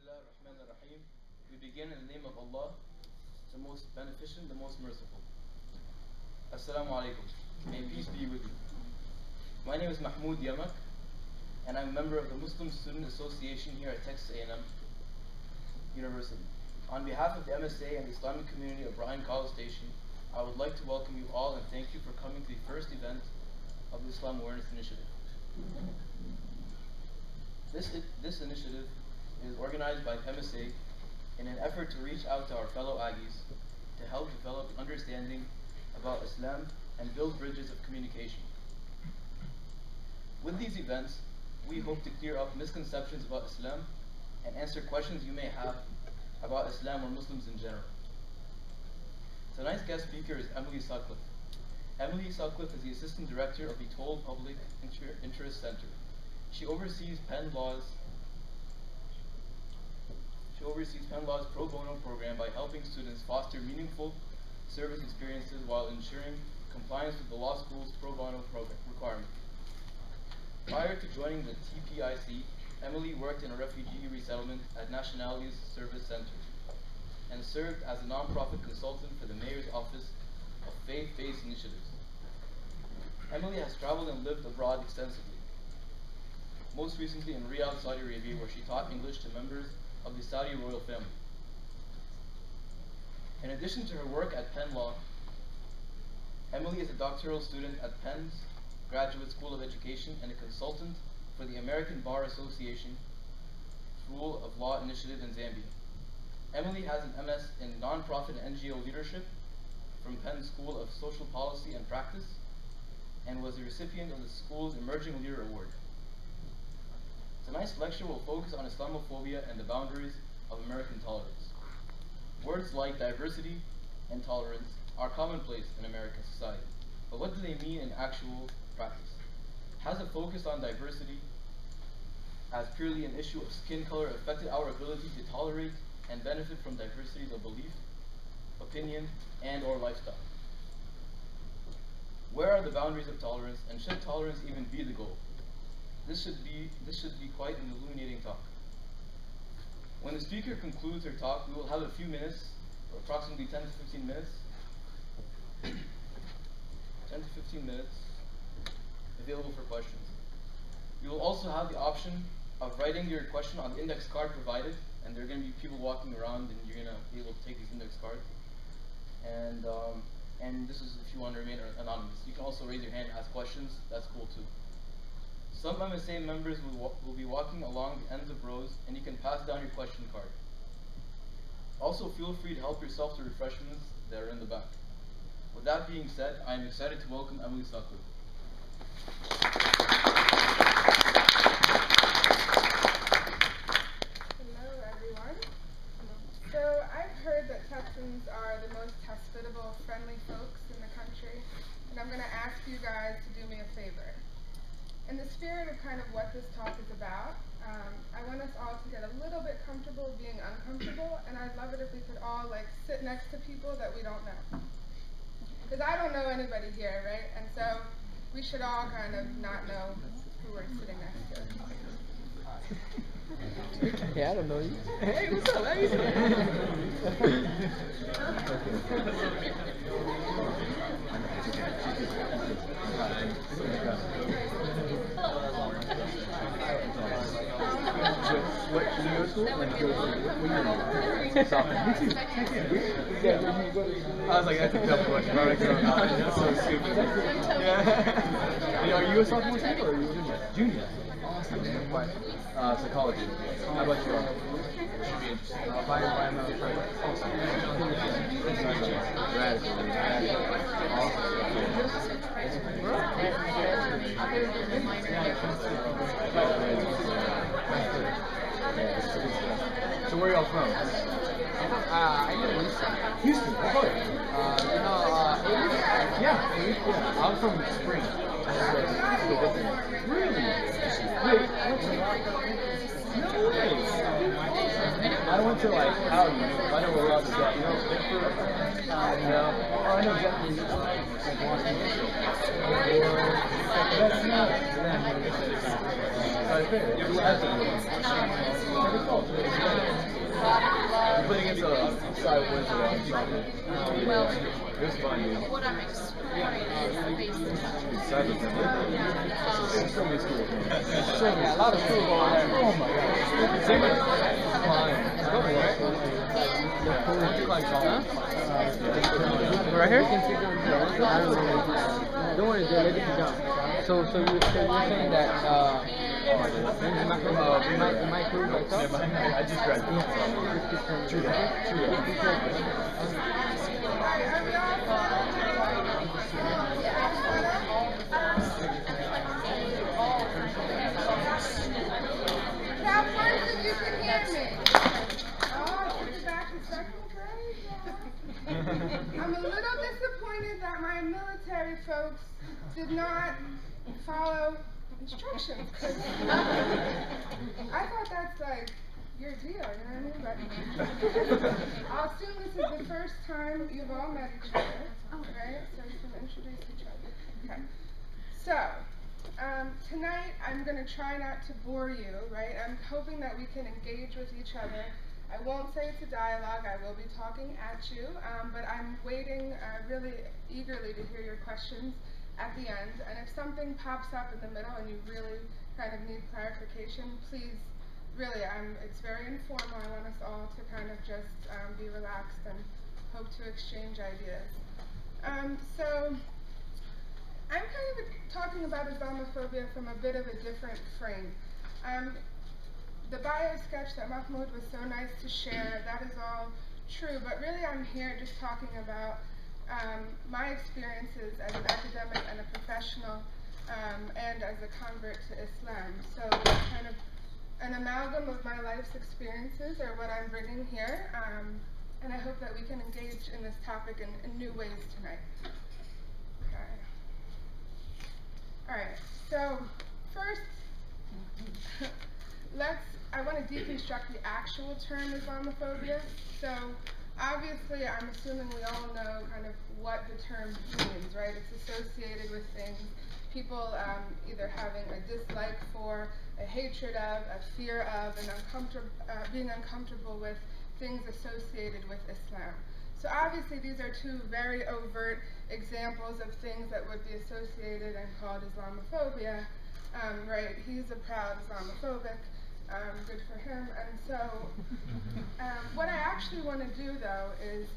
Bismillah ar-Rahman ar-Rahim. We begin in the name of Allah, the most beneficent, the most merciful. Assalamu alaikum. May peace be with you. My name is Mahmoud Yamak, and I'm a member of the Muslim Student Association here at Texas A&M University. On behalf of the MSA and the Islamic community of Bryan College Station, I would like to welcome you all and thank you for coming to the first event of the Islam Awareness Initiative. This initiative is organized by the MSA in an effort to reach out to our fellow Aggies to help develop an understanding about Islam and build bridges of communication. With these events, we hope to clear up misconceptions about Islam and answer questions you may have about Islam or Muslims in general. Tonight's guest speaker is Emily Sutcliffe. Emily Sutcliffe is the Assistant Director of the Toll Public Interest Center. She oversees Penn Law's pro bono program by helping students foster meaningful service experiences while ensuring compliance with the law school's pro bono program requirement. Prior to joining the TPIC, Emily worked in a refugee resettlement at Nationalities Service Center and served as a nonprofit consultant for the Mayor's Office of Faith-Based Initiatives. Emily has traveled and lived abroad extensively, most recently in Riyadh, Saudi Arabia, where she taught English to members of the Saudi royal family. In addition to her work at Penn Law, Emily is a doctoral student at Penn's Graduate School of Education and a consultant for the American Bar Association Rule of Law Initiative in Zambia. Emily has an MS in Nonprofit and NGO Leadership from Penn School of Social Policy and Practice and was the recipient of the school's Emerging Leader Award. Tonight's lecture will focus on Islamophobia and the boundaries of American tolerance. Words like diversity and tolerance are commonplace in American society, but what do they mean in actual practice? Has a focus on diversity as purely an issue of skin color affected our ability to tolerate and benefit from diversities of belief, opinion, and or lifestyle? Where are the boundaries of tolerance, and should tolerance even be the goal? This should be quite an illuminating talk. When the speaker concludes her talk, we will have a few minutes, or approximately 10 to 15 minutes, 10 to 15 minutes available for questions. You will also have the option of writing your question on the index card provided, and there are going to be people walking around, and you're going to be able to take these index cards. And this is if you want to remain anonymous. You can also raise your hand and ask questions. That's cool too. Some MSA members will be walking along the ends of rows, and you can pass down your question card. Also, feel free to help yourself to refreshments that are in the back. With that being said, I am excited to welcome Emily Sutcliffe. Hello, everyone. So I've heard that Texans are the most hospitable, friendly folks in the country, and I'm going to ask you guys to do me a favor. In the spirit of kind of what this talk is about, I want us all to get a little bit comfortable being uncomfortable, and I'd love it if we could all sit next to people that we don't know. Because I don't know anybody here, right? And so we should all kind of not know who we're sitting next to. Hey, I don't know you. Hey, what's up? How you What do you go to school? I was like, that's a tough question. That's so stupid. Yeah. Are you a sophomore too, or are you a junior? Junior. Awesome, man. What? Psychology. How about you? Should be interesting. Environmental science. Awesome. So where are y'all from? Houston. Yeah. I'm from Spring. Really? Wait, no way. I went to Howdy. I know we're allowed to get, Bickford. No. Oh, I know exactly. That's not. You're putting it to side words Well, what I'm exploring is the basic so many schools. Yeah, a lot of schools over there. Oh my god. Same with right here? Don't worry, they're ready to jump. So you're saying that we might prove ourselves? I just graduated. True that. Now, first, if you can hear me. Oh, took it back to second grade. Yeah. I'm a little disappointed that my military folks did not follow instructions. I thought that's like your deal, you know what I mean? But I'll assume this is the first time you've all met each other, right? So you can introduce each other. Okay. So, tonight I'm going to try not to bore you, right? I'm hoping that we can engage with each other. I won't say it's a dialogue, I will be talking at you, but I'm waiting really eagerly to hear your questions at the end. And if something pops up in the middle and you really kind of need clarification, please, really, it's very informal. I want us all to kind of just be relaxed and hope to exchange ideas. So, I'm kind of talking about Islamophobia from a bit of a different frame. The bio sketch that Mahmoud was so nice to share, that is all true, but really I'm here just talking about my experiences as an academic and a professional and as a convert to Islam. So kind of an amalgam of my life's experiences are what I'm bringing here, and I hope that we can engage in this topic in new ways tonight. Okay. All right, so first, I want to deconstruct the actual term Islamophobia. So obviously, I'm assuming we all know kind of what the term means, right? It's associated with things, people either having a dislike for, a hatred of, a fear of, and being uncomfortable with things associated with Islam. So obviously, these are two very overt examples of things that would be associated and called Islamophobia, right? He's a proud Islamophobic. Good for him. And so what I actually want to do, though, is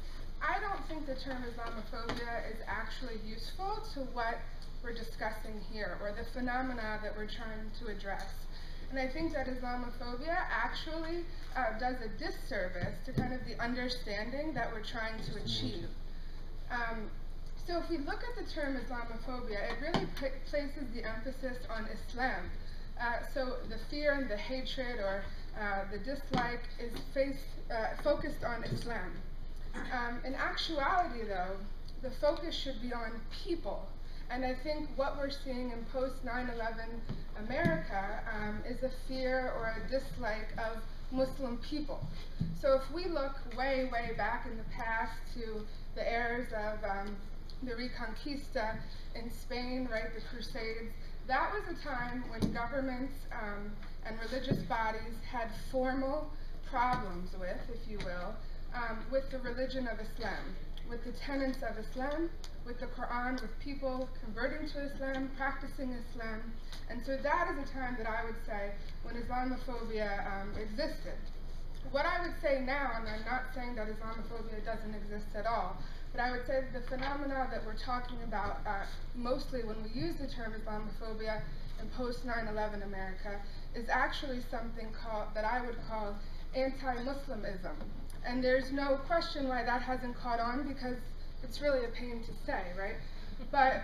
I don't think the term Islamophobia is actually useful to what we're discussing here, or the phenomena that we're trying to address. And I think that Islamophobia actually does a disservice to kind of the understanding that we're trying to achieve. So if we look at the term Islamophobia, it really places the emphasis on Islam. So the fear and the hatred or the dislike is focused on Islam. In actuality, though, the focus should be on people. And I think what we're seeing in post-9/11 America is a fear or a dislike of Muslim people. So if we look way, way back in the past to the eras of the Reconquista in Spain, right, the Crusades, that was a time when governments and religious bodies had formal problems with, if you will, with the religion of Islam, with the tenets of Islam, with the Quran, with people converting to Islam, practicing Islam. And so that is a time that I would say when Islamophobia existed. What I would say now, and I'm not saying that Islamophobia doesn't exist at all, but I would say that the phenomena that we're talking about mostly when we use the term Islamophobia in post-9/11 America is actually something that I would call anti-Muslimism. And there's no question why that hasn't caught on, because it's really a pain to say, right? But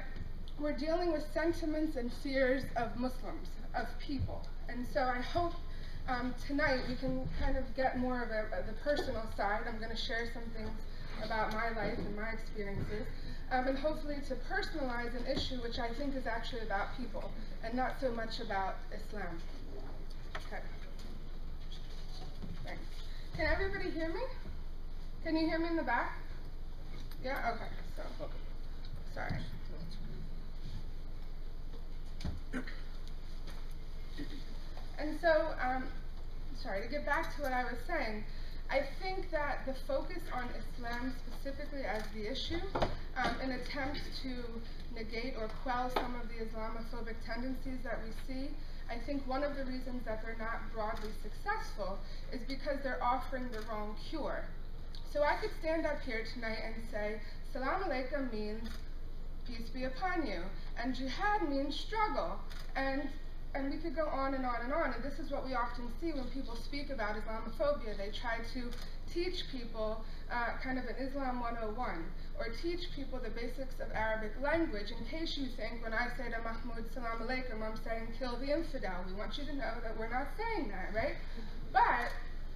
we're dealing with sentiments and fears of Muslims, of people. And so I hope tonight we can kind of get more of the personal side. I'm going to share some things about my life and my experiences, and hopefully to personalize an issue which I think is actually about people and not so much about Islam. Okay. Thanks. Can everybody hear me? Can you hear me in the back? Yeah? Okay. So, sorry. And so, sorry, to get back to what I was saying, I think that the focus on Islam specifically as the issue, in attempts to negate or quell some of the Islamophobic tendencies that we see, I think one of the reasons that they're not broadly successful is because they're offering the wrong cure. So I could stand up here tonight and say, Salam alaikum means peace be upon you, and jihad means struggle, and we could go on and on and on, and this is what we often see when people speak about Islamophobia. They try to teach people kind of an Islam 101, or teach people the basics of Arabic language, in case you think when I say to Mahmoud Salam alaikum, I'm saying kill the infidel. We want you to know that we're not saying that, right? But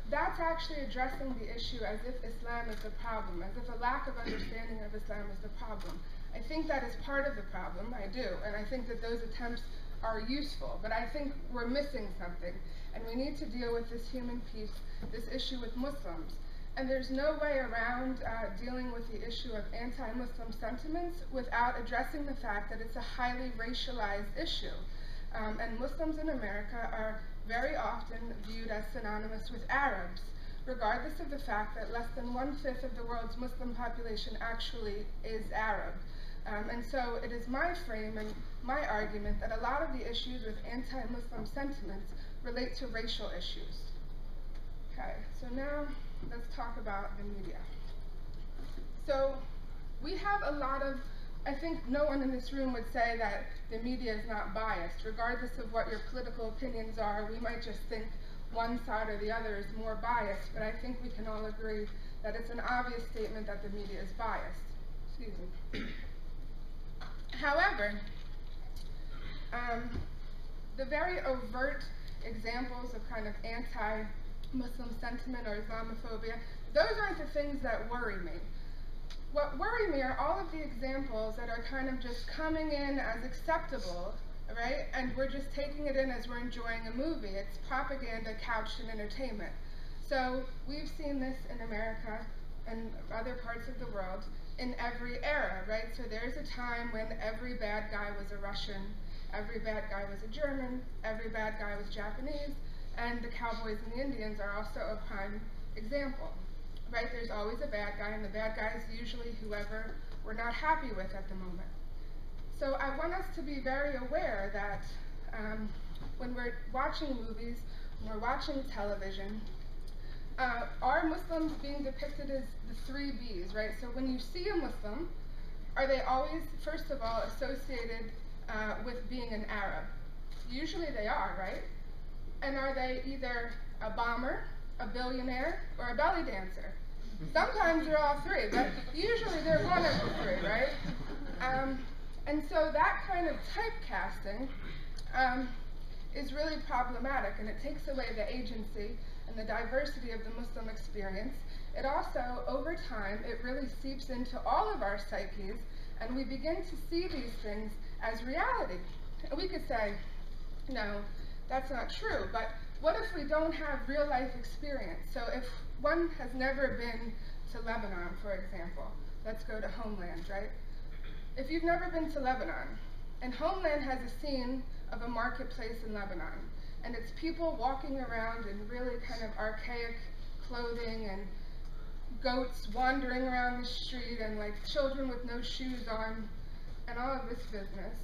that's actually addressing the issue as if Islam is the problem, as if a lack of understanding of Islam is the problem. I think that is part of the problem, I do, and I think that those attempts are useful, but I think we're missing something, and we need to deal with this human piece, this issue with Muslims. And there's no way around dealing with the issue of anti-Muslim sentiments without addressing the fact that it's a highly racialized issue. And Muslims in America are very often viewed as synonymous with Arabs, regardless of the fact that less than 1/5 of the world's Muslim population actually is Arab. And so it is my frame and my argument that a lot of the issues with anti-Muslim sentiments relate to racial issues. Okay, so now let's talk about the media. So we have a lot of, I think no one in this room would say that the media is not biased. Regardless of what your political opinions are, we might just think one side or the other is more biased, but I think we can all agree that it's an obvious statement that the media is biased. Excuse me. However, the very overt examples of kind of anti-Muslim sentiment or Islamophobia, those aren't the things that worry me. What worry me are all of the examples that are kind of just coming in as acceptable, right? And we're just taking it in as we're enjoying a movie. It's propaganda couched in entertainment. So we've seen this in America and other parts of the world in every era, right? So there's a time when every bad guy was a Russian, every bad guy was a German, every bad guy was Japanese, and the cowboys and the Indians are also a prime example, right? There's always a bad guy, and the bad guy is usually whoever we're not happy with at the moment. So I want us to be very aware that when we're watching movies, when we're watching television, are Muslims being depicted as the 3 B's, right? So when you see a Muslim, are they always, first of all, associated with being an Arab? Usually they are, right? And are they either a bomber, a billionaire, or a belly dancer? Sometimes they're all 3, but usually they're one of the 3, right? And so that kind of typecasting is really problematic, and it takes away the agency and the diversity of the Muslim experience. It also, over time, it really seeps into all of our psyches, and we begin to see these things as reality. And we could say, no, that's not true, but what if we don't have real life experience? So if one has never been to Lebanon, for example, let's go to Homeland, right? If you've never been to Lebanon, and Homeland has a scene of a marketplace in Lebanon, and it's people walking around in really kind of archaic clothing and goats wandering around the street and like children with no shoes on and all of this business.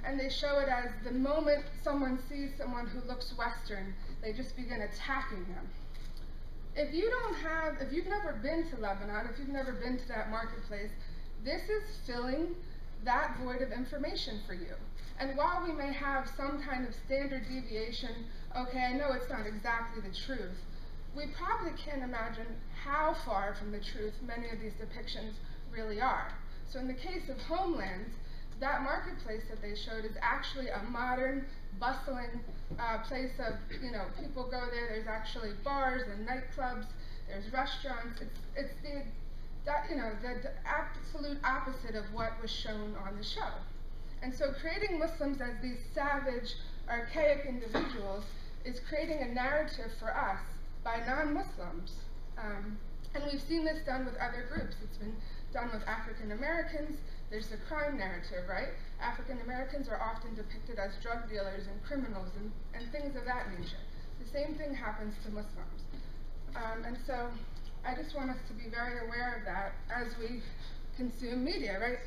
And they show it as the moment someone sees someone who looks Western, they just begin attacking them. If you've never been to Lebanon, if you've never been to that marketplace, this is filling that void of information for you. And while we may have some kind of standard deviation, okay, I know it's not exactly the truth, we probably can't imagine how far from the truth many of these depictions really are. So in the case of Homeland, that marketplace that they showed is actually a modern, bustling place of, people go there, there's actually bars and nightclubs, there's restaurants, it's the absolute opposite of what was shown on the show. And so creating Muslims as these savage, archaic individuals is creating a narrative for us by non-Muslims. And we've seen this done with other groups. It's been done with African Americans, There's the crime narrative, right? African Americans are often depicted as drug dealers and criminals and things of that nature. The same thing happens to Muslims. And so I just want us to be very aware of that as we consume media, right?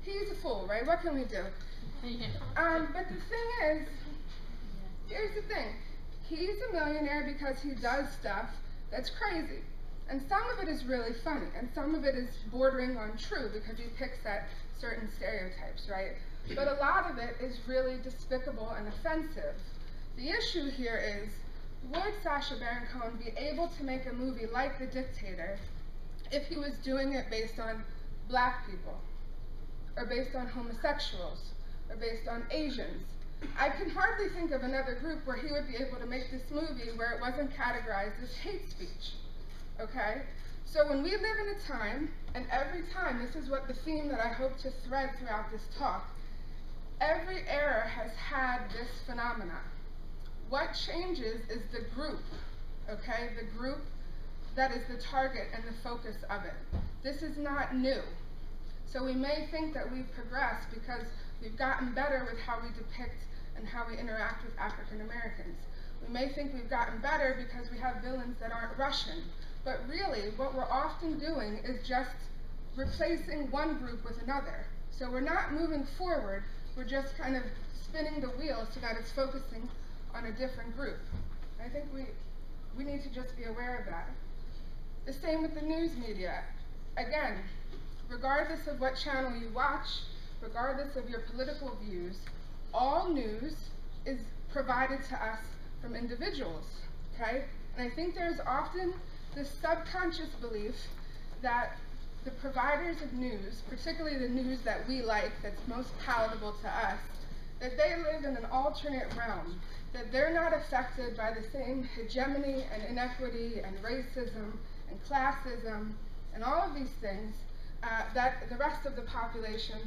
He's a fool, right? What can we do? But the thing is, here's the thing. He's a millionaire because he does stuff that's crazy. And some of it is really funny, and some of it is bordering on true because he picks at certain stereotypes, right? But a lot of it is really despicable and offensive. The issue here is, would Sacha Baron Cohen be able to make a movie like The Dictator if he was doing it based on black people, or based on homosexuals, or based on Asians? I can hardly think of another group where he would be able to make this movie where it wasn't categorized as hate speech. Okay? So when we live in a time, and every time, this is what the theme that I hope to thread throughout this talk, every era has had this phenomena. What changes is the group, okay? The group that is the target and the focus of it. This is not new. So we may think that we've progressed because we've gotten better with how we depict and how we interact with African Americans. We may think we've gotten better because we have villains that aren't Russian. But really, what we're often doing is just replacing one group with another. So we're not moving forward, we're just kind of spinning the wheel so that it's focusing on a different group. I think we need to just be aware of that. The same with the news media. Again, regardless of what channel you watch, regardless of your political views, all news is provided to us from individuals, okay? And I think there's often this subconscious belief that the providers of news, particularly the news that we like, that's most palatable to us, that they live in an alternate realm, that they're not affected by the same hegemony and inequity and racism and classism and all of these things that the rest of the population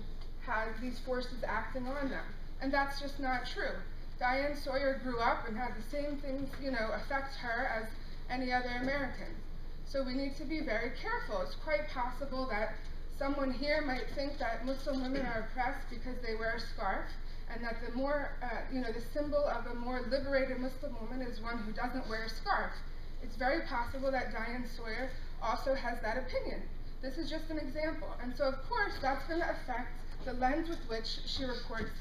has these forces acting on them. And that's just not true. Diane Sawyer grew up and had the same things, affect her as any other American. So we need to be very careful. It's quite possible that someone here might think that Muslim women are oppressed because they wear a scarf, and that the more, the symbol of a more liberated Muslim woman is one who doesn't wear a scarf. It's very possible that Diane Sawyer also has that opinion. This is just an example. And so, of course, that's going to affect the lens with which she reports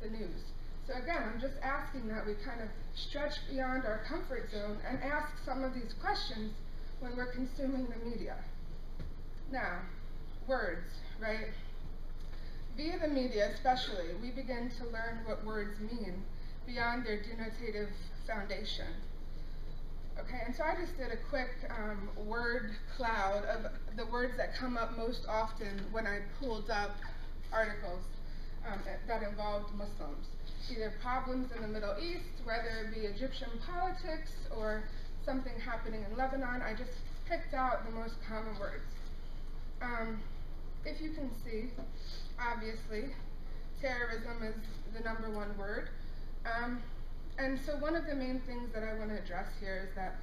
the news. So again, I'm just asking that we kind of stretch beyond our comfort zone and ask some of these questions when we're consuming the media. Now, words, right? Via the media especially, we begin to learn what words mean beyond their denotative foundation. Okay, and so I just did a quick word cloud of the words that come up most often when I pulled up articles that involved Muslims. Either problems in the Middle East, whether it be Egyptian politics or something happening in Lebanon. I just picked out the most common words. If you can see, obviously, terrorism is the #1 word. And so one of the main things that I want to address here is that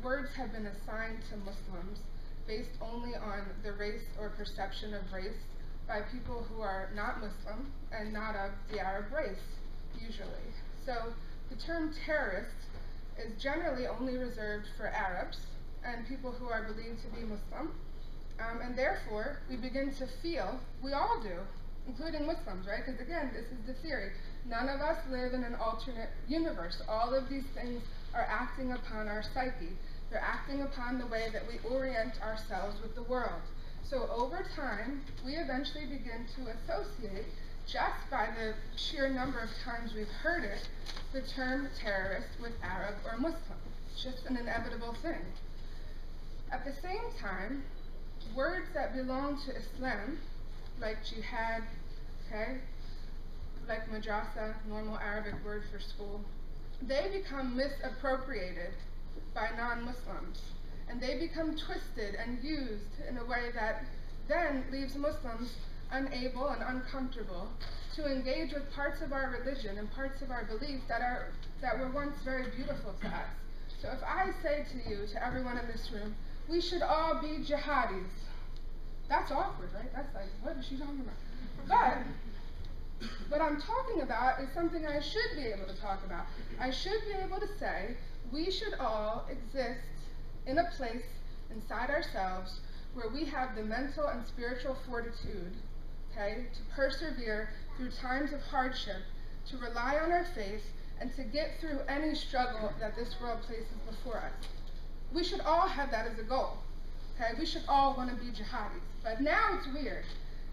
words have been assigned to Muslims based only on the race or perception of race by people who are not Muslim and not of the Arab race, usually. So the term terrorist is generally only reserved for Arabs and people who are believed to be Muslim. And therefore, we begin to feel, we all do, including Muslims, right? Because again, this is the theory. None of us live in an alternate universe. All of these things are acting upon our psyche. They're acting upon the way that we orient ourselves with the world. So over time, we eventually begin to associate, just by the sheer number of times we've heard it, the term terrorist with Arab or Muslim. It's just an inevitable thing. At the same time, words that belong to Islam, like jihad, okay, like madrasa, normal Arabic word for school, they become misappropriated by non-Muslims. And they become twisted and used in a way that then leaves Muslims unable and uncomfortable to engage with parts of our religion and parts of our beliefs that were once very beautiful to us. So if I say to you, to everyone in this room, we should all be jihadis, That's awkward, right? That's like, what is she talking about? But what I'm talking about is something I should be able to talk about. I should be able to say we should all exist in a place inside ourselves where we have the mental and spiritual fortitude, okay, to persevere through times of hardship, to rely on our faith, and to get through any struggle that this world places before us. We should all have that as a goal, okay? We should all want to be jihadis. But now it's weird.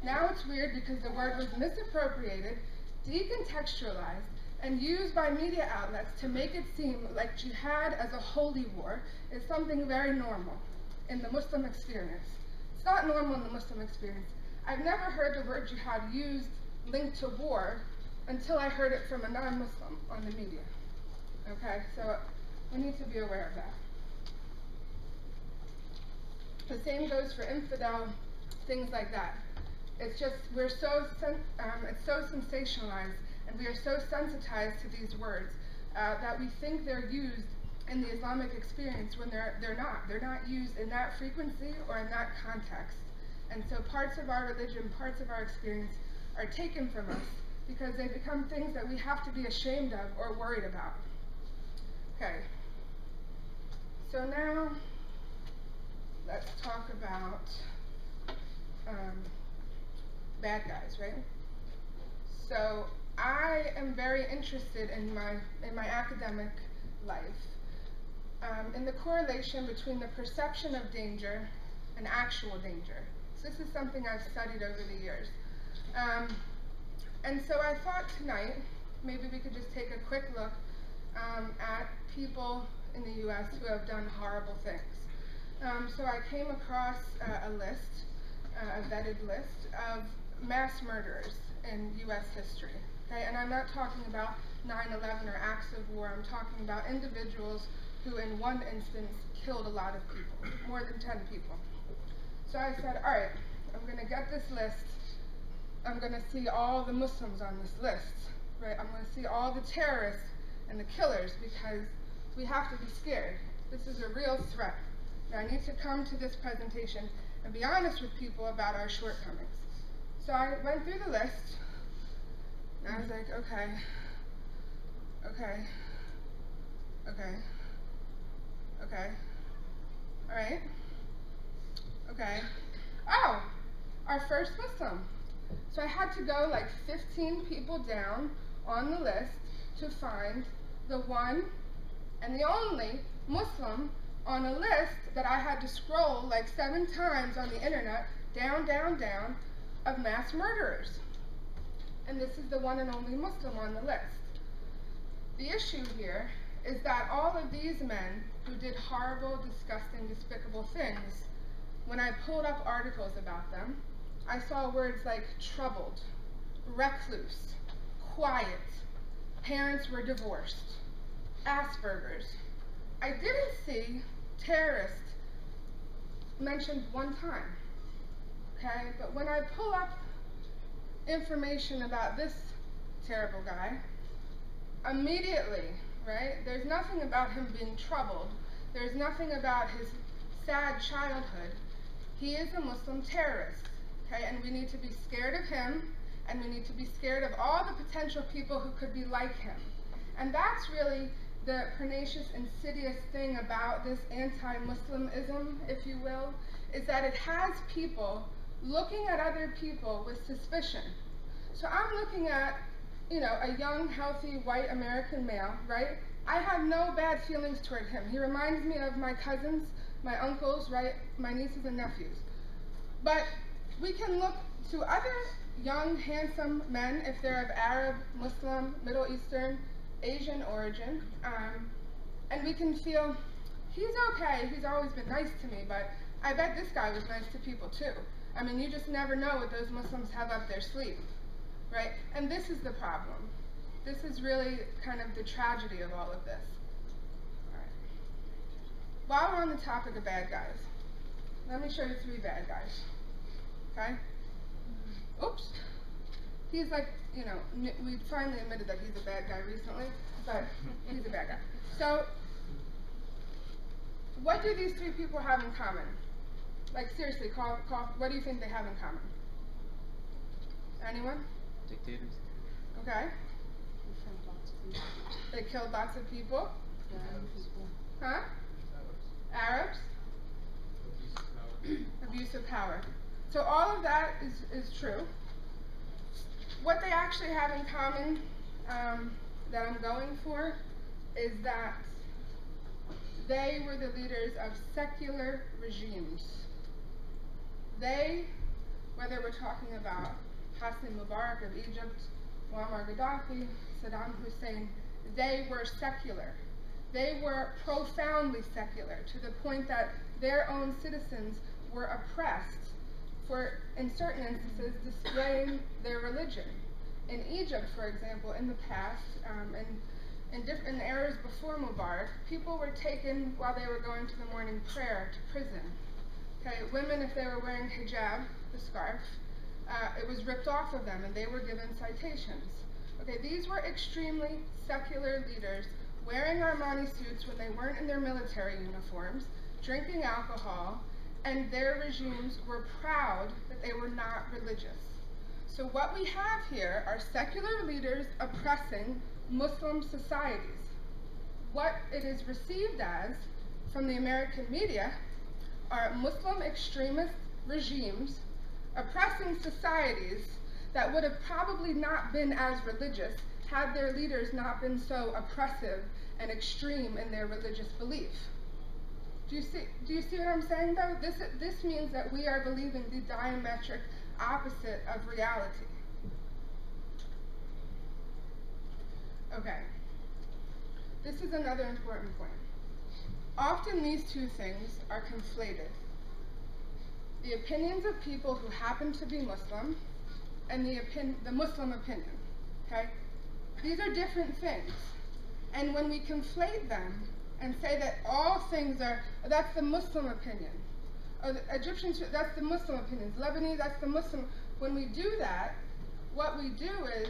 Now it's weird because the word was misappropriated, decontextualized, and used by media outlets to make it seem like jihad as a holy war is something very normal in the Muslim experience. It's not normal in the Muslim experience. I've never heard the word jihad used linked to war until I heard it from a non-Muslim on the media. Okay, so we need to be aware of that. The same goes for infidel, things like that. It's just, it's so sensationalized, and we are so sensitized to these words that we think they're used in the Islamic experience when they're not. They're not used in that frequency or in that context. And so parts of our religion, parts of our experience are taken from us because they become things that we have to be ashamed of or worried about. Okay. So now, let's talk about bad guys, right? So I am very interested in my academic life in the correlation between the perception of danger and actual danger. So this is something I've studied over the years. And so I thought tonight maybe we could just take a quick look at people in the US who have done horrible things. So I came across a list, a vetted list of mass murderers in US history. Okay? And I'm not talking about 9/11 or acts of war. I'm talking about individuals who in one instance killed a lot of people, more than 10 people. So I said, all right, I'm going to get this list. I'm going to see all the Muslims on this list, right? I'm going to see all the terrorists and the killers because we have to be scared. This is a real threat. Now I need to come to this presentation and be honest with people about our shortcomings. So I went through the list, and I was like, okay, all right, okay. Oh, our first Muslim. So I had to go like 15 people down on the list to find the one and the only Muslim on a list that I had to scroll like 7 times on the internet, down, of mass murderers. And this is the one and only Muslim on the list. The issue here is that all of these men who did horrible, disgusting, despicable things, when I pulled up articles about them, I saw words like troubled, recluse, quiet, parents were divorced, Asperger's. I didn't see terrorist mentioned one time, okay? But when I pull up information about this terrible guy, immediately, right, there's nothing about him being troubled. There's nothing about his sad childhood. He is a Muslim terrorist, okay? And we need to be scared of him, and we need to be scared of all the potential people who could be like him. And that's really the pernicious, insidious thing about this anti-Muslimism, if you will, is that it has people looking at other people with suspicion. So I'm looking at, you know, a young, healthy, white American male, right? I have no bad feelings toward him. He reminds me of my cousins, my uncles, right? My nieces and nephews. But we can look to other young, handsome men, if they're of Arab, Muslim, Middle Eastern, Asian origin, and we can feel, he's okay, he's always been nice to me, but I bet this guy was nice to people too. I mean, you just never know what those Muslims have up their sleeve, right? And this is the problem. This is really kind of the tragedy of all of this. All right. While we're on the topic of bad guys, let me show you 3 bad guys, okay? Oops. He's like, you know, we finally admitted that he's a bad guy recently, but he's a bad guy. So, what do these 3 people have in common? Like seriously, what do you think they have in common? Anyone? Dictators. Okay. They killed lots of people. Huh? Arabs? Abuse of power. So all of that is true. What they actually have in common that I'm going for is that they were the leaders of secular regimes. They, whether we're talking about Hosni Mubarak of Egypt, Muammar Gaddafi, Saddam Hussein, they were secular. They were profoundly secular to the point that their own citizens were oppressed for, in certain instances, displaying their religion. In Egypt, for example, in the past, in eras before Mubarak, people were taken while they were going to the morning prayer to prison. Okay, women, if they were wearing hijab, the scarf, it was ripped off of them and they were given citations. Okay, these were extremely secular leaders wearing Armani suits when they weren't in their military uniforms, drinking alcohol, and their regimes were proud that they were not religious. So what we have here are secular leaders oppressing Muslim societies. What it is received as from the American media are Muslim extremist regimes oppressing societies that would have probably not been as religious had their leaders not been so oppressive and extreme in their religious belief. Do you see what I'm saying though? This means that we are believing the diametric opposite of reality. Okay. This is another important point. Often these two things are conflated. The opinions of people who happen to be Muslim and the Muslim opinion, okay? These are different things. And when we conflate them and say that all things are, that's the Muslim opinion. Oh, the Egyptians, that's the Muslim opinions. Lebanese, that's the Muslim. When we do that, what we do is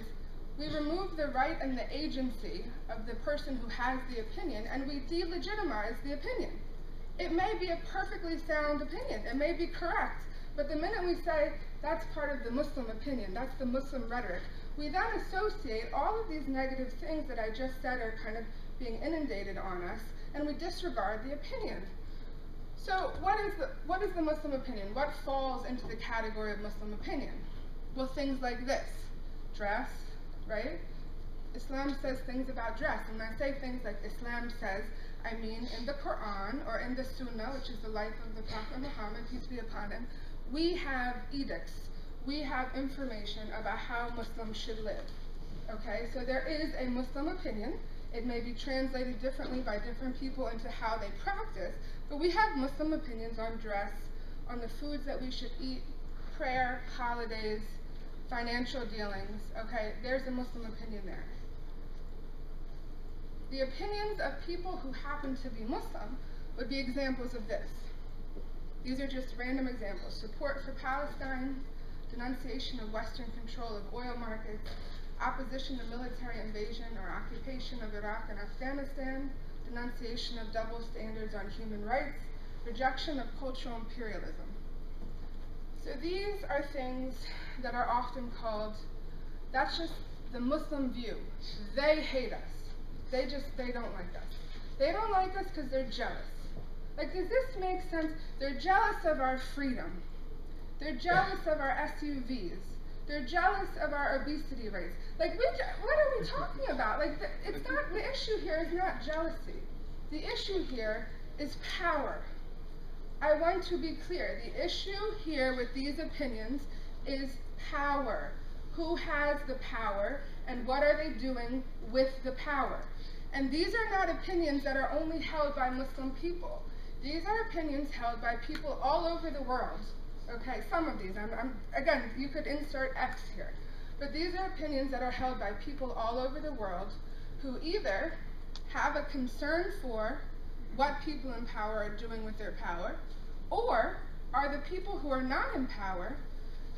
we remove the right and the agency of the person who has the opinion, and we delegitimize the opinion. It may be a perfectly sound opinion. It may be correct. But the minute we say that's part of the Muslim opinion, that's the Muslim rhetoric, we then associate all of these negative things that I just said are kind of being inundated on us, and we disregard the opinion. So what is the Muslim opinion? What falls into the category of Muslim opinion? Well, things like this. Dress, right? Islam says things about dress. And when I say things like Islam says, I mean in the Quran or in the Sunnah, which is the life of the Prophet Muhammad, peace be upon him, we have edicts. We have information about how Muslims should live. Okay, so there is a Muslim opinion. It may be translated differently by different people into how they practice, but we have Muslim opinions on dress, on the foods that we should eat, prayer, holidays, financial dealings. Okay, there's a Muslim opinion there. The opinions of people who happen to be Muslim would be examples of this. These are just random examples. Support for Palestine, denunciation of Western control of oil markets, opposition to military invasion or occupation of Iraq and Afghanistan, denunciation of double standards on human rights, rejection of cultural imperialism. So these are things that are often called, that's just the Muslim view. They hate us. They don't like us. They don't like us because they're jealous. Like, does this make sense? They're jealous of our freedom. They're jealous of our SUVs. They're jealous of our obesity rates. Like, what are we talking about? Like, it's not, the issue here is not jealousy. The issue here is power. I want to be clear. The issue here with these opinions is power. Who has the power, and what are they doing with the power? And these are not opinions that are only held by Muslim people. These are opinions held by people all over the world. Okay, some of these, again, you could insert X here. But these are opinions that are held by people all over the world who either have a concern for what people in power are doing with their power, or are the people who are not in power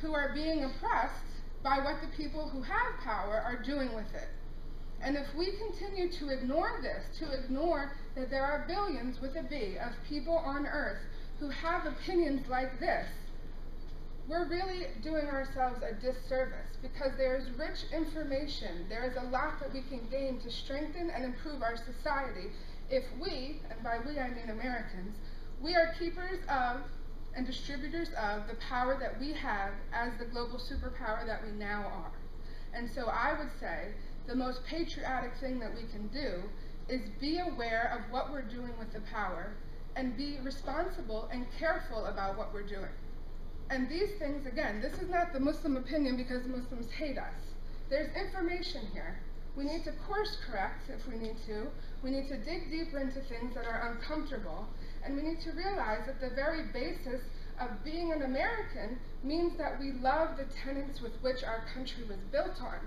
who are being oppressed by what the people who have power are doing with it. And if we continue to ignore this, to ignore that there are billions with a B of people on earth who have opinions like this, we're really doing ourselves a disservice, because there's rich information, there is a lot that we can gain to strengthen and improve our society if we, and by we I mean Americans, we are keepers of and distributors of the power that we have as the global superpower that we now are. And so I would say the most patriotic thing that we can do is be aware of what we're doing with the power and be responsible and careful about what we're doing. And these things, again, this is not the Muslim opinion because Muslims hate us. There's information here. We need to course correct if we need to. We need to dig deeper into things that are uncomfortable. And we need to realize that the very basis of being an American means that we love the tenets with which our country was built on.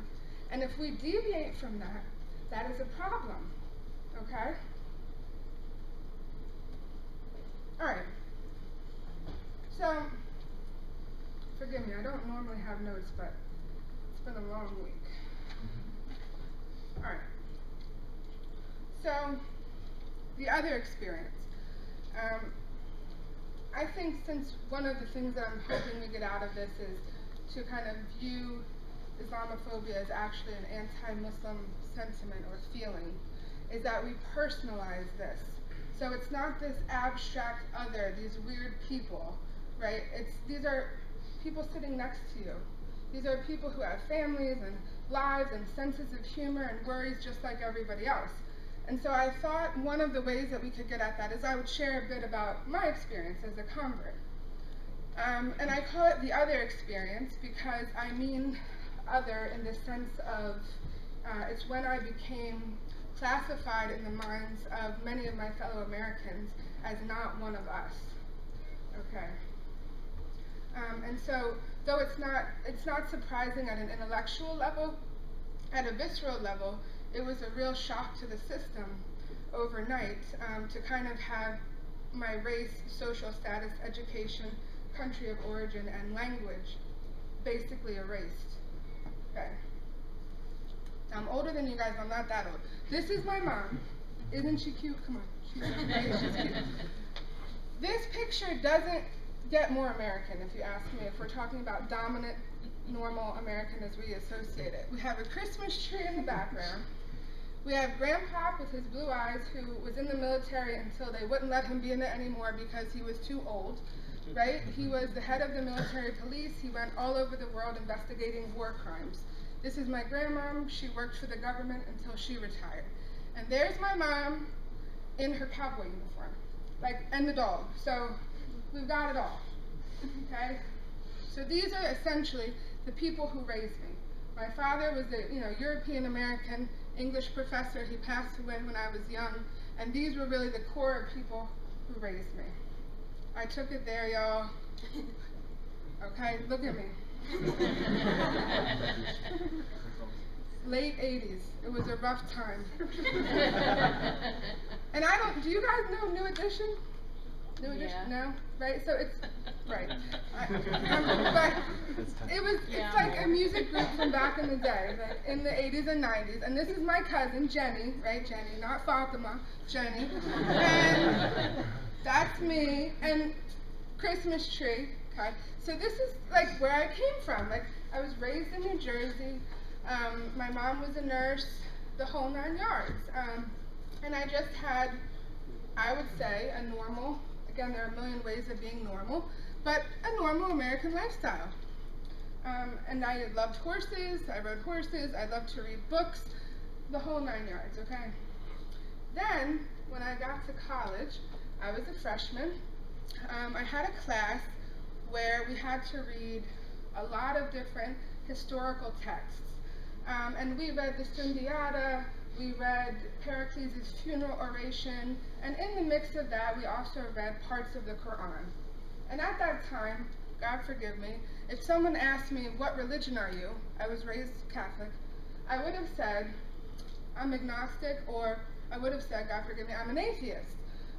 And if we deviate from that, that is a problem, okay? All right. So, forgive me, I don't normally have notes, but it's been a long week. All right. So, the other experience. I think since one of the things that I'm hoping we get out of this is to kind of view Islamophobia as actually an anti-Muslim sentiment or feeling, is that we personalize this. So it's not this abstract other, these weird people, right? These are people sitting next to you. These are people who have families and lives and senses of humor and worries just like everybody else. And so I thought one of the ways that we could get at that is I would share a bit about my experience as a convert. And I call it the other experience because I mean other in the sense of it's when I became classified in the minds of many of my fellow Americans as not one of us. Okay. And so, though it's not surprising at an intellectual level, at a visceral level, it was a real shock to the system overnight to kind of have my race, social status, education, country of origin, and language basically erased. Okay. I'm older than you guys, I'm not that old. This is my mom. Isn't she cute? Come on. She's cute. This picture doesn't get more American, if you ask me, if we're talking about dominant, normal American as we associate it. We have a Christmas tree in the background. We have Grandpa with his blue eyes, who was in the military until they wouldn't let him be in it anymore because he was too old, right? He was the head of the military police. He went all over the world investigating war crimes. This is my grandmom. She worked for the government until she retired. And there's my mom in her cowboy uniform, and the dog. So we've got it all, okay? So these are essentially the people who raised me. My father was a European-American English professor. He passed away when I was young, and these were really the core of people who raised me. I took it there, y'all. Okay, look at me. Late 80s. It was a rough time. And do you guys know New Edition? New Edition? Yeah. No? Right? So it's, right. But it's like a music group from back in the day, like in the 80s and 90s. And this is my cousin, Jenny, right? Jenny, not Fatima, Jenny. And that's me. And Christmas tree. Okay. So this is like where I came from. Like I was raised in New Jersey. My mom was a nurse, the whole 9 yards. And I just had, I would say, a normal, again, there are a million ways of being normal, but a normal American lifestyle. And I loved horses, I rode horses, I loved to read books, the whole 9 yards, okay? Then, when I got to college, I was a freshman. I had a class where we had to read a lot of different historical texts. And we read the Sundiata, we read Pericles' funeral oration, and in the mix of that, we also read parts of the Quran. And at that time, God forgive me, if someone asked me, what religion are you? I was raised Catholic. I would have said, I'm agnostic, or I would have said, God forgive me, I'm an atheist.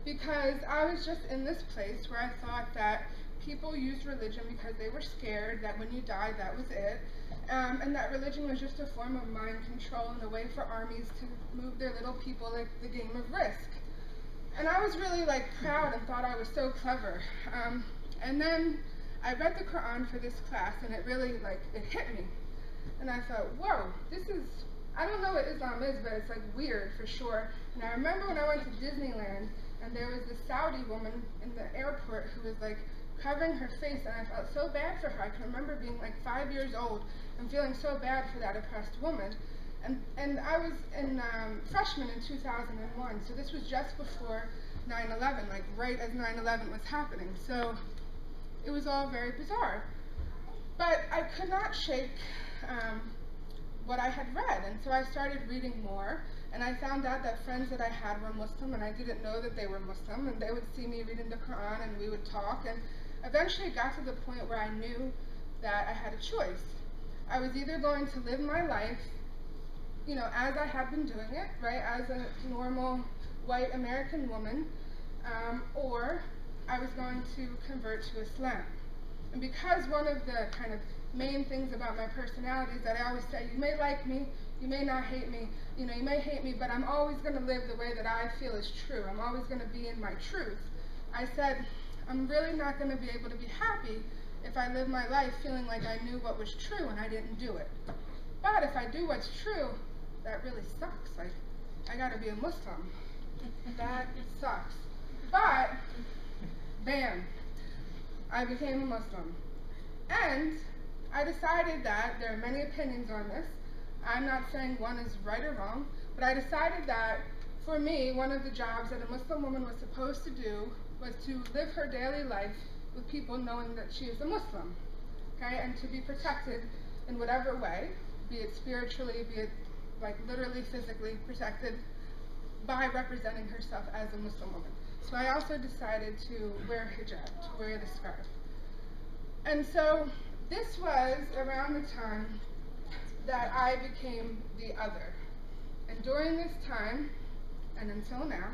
Because I was just in this place where I thought that people used religion because they were scared that when you died, that was it. And that religion was just a form of mind control and a way for armies to move their little people like the game of Risk. And I was really like proud and thought I was so clever. And then I read the Quran for this class, and it really it hit me. And I thought, whoa, this is, I don't know what Islam is, but it's like weird for sure. And I remember when I went to Disneyland, and there was this Saudi woman in the airport who was like covering her face, and I felt so bad for her. I can remember being like 5 years old and feeling so bad for that oppressed woman. And I was in freshman in 2001, so this was just before 9/11, like right as 9/11 was happening. So it was all very bizarre. But I could not shake what I had read, and so I started reading more, and I found out that friends that I had were Muslim, and I didn't know that they were Muslim, and they would see me reading the Quran, and we would talk, and eventually it got to the point where I knew that I had a choice. I was either going to live my life, you know, as I had been doing it, right, as a normal white American woman, or I was going to convert to Islam. And because one of the kind of main things about my personality is that I always say, you may like me, you may not hate me, you know, you may hate me, but I'm always going to live the way that I feel is true. I'm always going to be in my truth. I said, I'm really not going to be able to be happy if I live my life feeling like I knew what was true and I didn't do it. But if I do what's true, that really sucks. Like, I gotta be a Muslim. That sucks. But, bam, I became a Muslim. And I decided that there are many opinions on this. I'm not saying one is right or wrong, but I decided that for me, one of the jobs that a Muslim woman was supposed to do was to live her daily life with people knowing that she is a Muslim, okay, and to be protected in whatever way, be it spiritually, be it like literally physically protected by representing herself as a Muslim woman. So I also decided to wear hijab, to wear the scarf. And so this was around the time that I became the other. And during this time, and until now,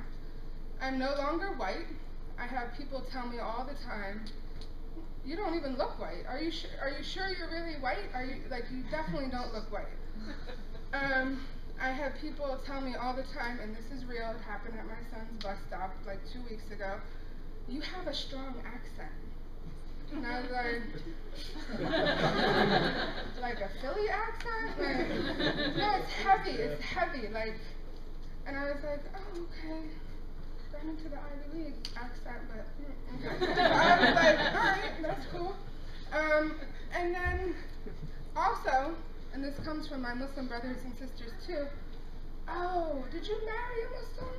I'm no longer white. I have people tell me all the time, you don't even look white. Are you sure you're really white? You definitely don't look white. I have people tell me all the time, and this is real, it happened at my son's bus stop like 2 weeks ago, you have a strong accent. And I was like a Philly accent? No, it's heavy, and I was like, oh, okay. Got into the Ivy League accent, but okay. So I was like, all right, that's cool. And then also, and this comes from my Muslim brothers and sisters too, oh, did you marry a Muslim?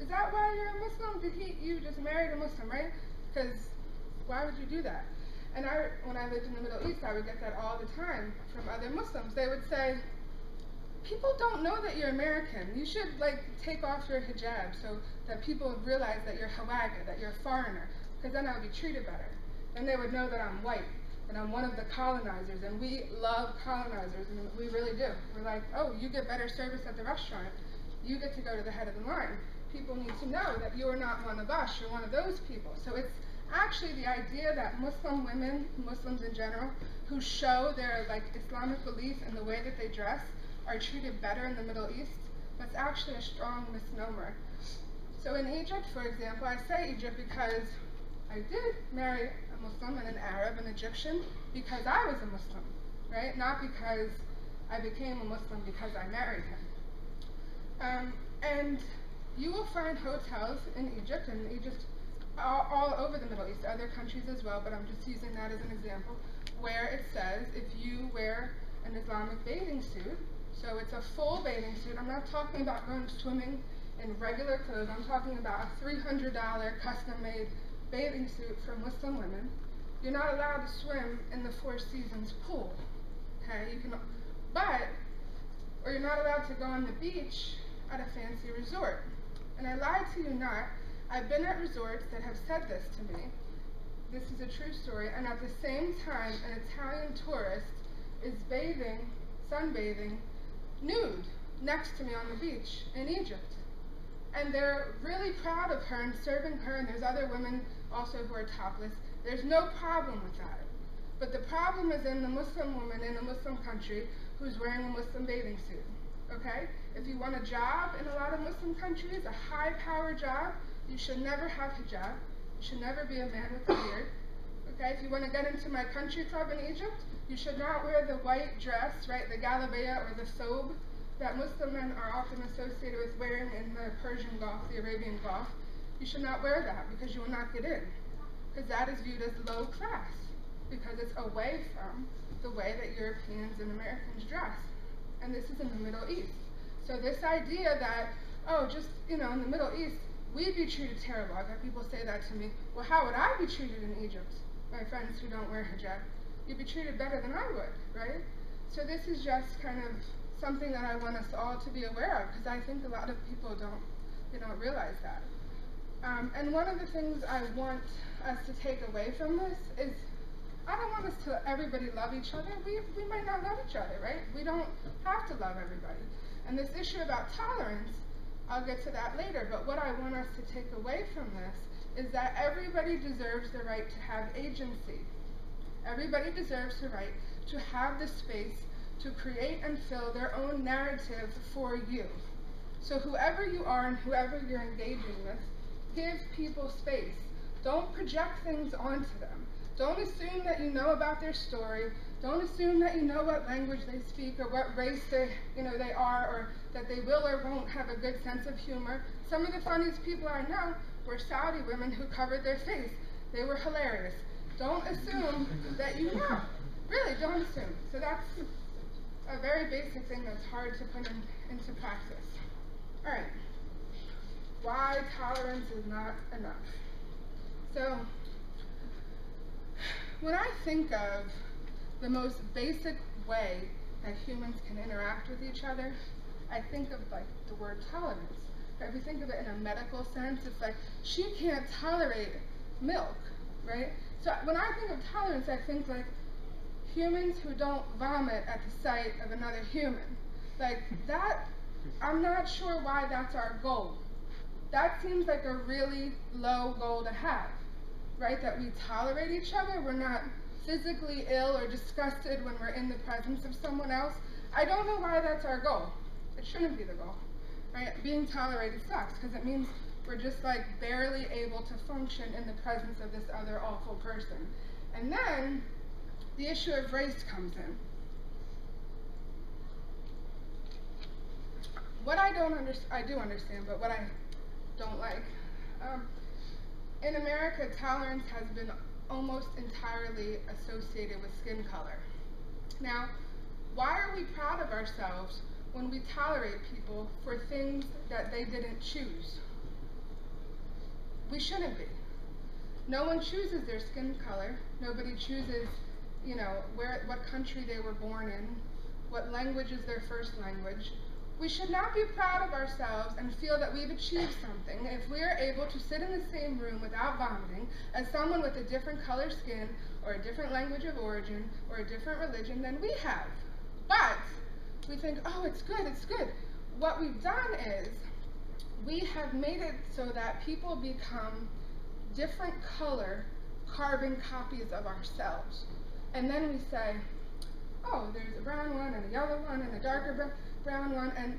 Is that why you're a Muslim? You just married a Muslim, right? Because why would you do that? And when I lived in the Middle East, I would get that all the time from other Muslims. They would say, people don't know that you're American. You should take off your hijab so that people realize that you're Hawaga, that you're a foreigner, because then I would be treated better. Then they would know that I'm white, and I'm one of the colonizers, and we love colonizers, and we really do. We're like, oh, you get better service at the restaurant. You get to go to the head of the line. People need to know that you're not one of us, you're one of those people. So it's actually the idea that Muslim women, Muslims in general, who show their Islamic belief in the way that they dress, are treated better in the Middle East. That's actually a strong misnomer. So in Egypt, for example, I say Egypt because I did marry a Muslim and an Arab, an Egyptian, because I was a Muslim, right? Not because I became a Muslim because I married him. And you will find hotels in Egypt, and Egypt all over the Middle East, other countries as well, but I'm just using that as an example, where it says if you wear an Islamic bathing suit, so it's a full bathing suit. I'm not talking about going swimming in regular clothes. I'm talking about a $300 custom-made bathing suit for Muslim women. You're not allowed to swim in the Four Seasons pool, okay? Or you're not allowed to go on the beach at a fancy resort. And I lied to you not. I've been at resorts that have said this to me. This is a true story. And at the same time, an Italian tourist is sunbathing, nude, next to me on the beach in Egypt. And they're really proud of her and serving her, and there's other women also who are topless. There's no problem with that. But the problem is in the Muslim woman in a Muslim country who's wearing a Muslim bathing suit, okay? If you want a job in a lot of Muslim countries, a high-power job, You should never have hijab. You should never be a man with a beard. Okay, if you want to get into my country club in Egypt, you should not wear the white dress, right, the galabeya or the thobe that Muslim men are often associated with wearing in the Persian Gulf, the Arabian Gulf. You should not wear that because you will not get in, because that is viewed as low class, because it's away from the way that Europeans and Americans dress. And this is in the Middle East. So this idea that, oh, just, in the Middle East, we'd be treated terrible. I've had people say that to me. Well, how would I be treated in Egypt? My friends who don't wear hijab. You'd be treated better than I would, right? So this is just kind of something that I want us all to be aware of, because I think a lot of people don't realize that. And one of the things I want us to take away from this is, I don't want us to everybody love each other. We might not love each other, right? We don't have to love everybody. And this issue about tolerance, I'll get to that later, but what I want us to take away from this is that everybody deserves the right to have agency. Everybody deserves the right to have the space to create and fill their own narrative for you. So whoever you are and whoever you're engaging with, give people space. Don't project things onto them. Don't assume that you know about their story. Don't assume that you know what language they speak or what race they are, or that they will or won't have a good sense of humor. Some of the funniest people I know were Saudi women who covered their face. They were hilarious. Don't assume that you know. Really, don't assume. So that's a very basic thing that's hard to put into practice. All right. Why tolerance is not enough. So, when I think of the most basic way that humans can interact with each other, I think of like the word tolerance. If we think of it in a medical sense, it's like, she can't tolerate milk, right? So when I think of tolerance, I think like humans who don't vomit at the sight of another human. Like that, I'm not sure why that's our goal. That seems like a really low goal to have, right? That we tolerate each other, we're not physically ill or disgusted when we're in the presence of someone else. I don't know why that's our goal. It shouldn't be the goal, right? Being tolerated sucks, because it means we're just like barely able to function in the presence of this other awful person. And then the issue of race comes in. What I don't understand, I do understand, but what I don't like, in America, tolerance has been almost entirely associated with skin color. Now, why are we proud of ourselves when we tolerate people for things that they didn't choose? We shouldn't be. No one chooses their skin color. Nobody chooses, what country they were born in, what language is their first language. We should not be proud of ourselves and feel that we've achieved something if we are able to sit in the same room without vomiting as someone with a different color skin or a different language of origin or a different religion than we have. But we think, oh, it's good, it's good. What we've done is we have made it so that people become different color carbon copies of ourselves. And then we say, oh, there's a brown one and a yellow one and a darker brown one, and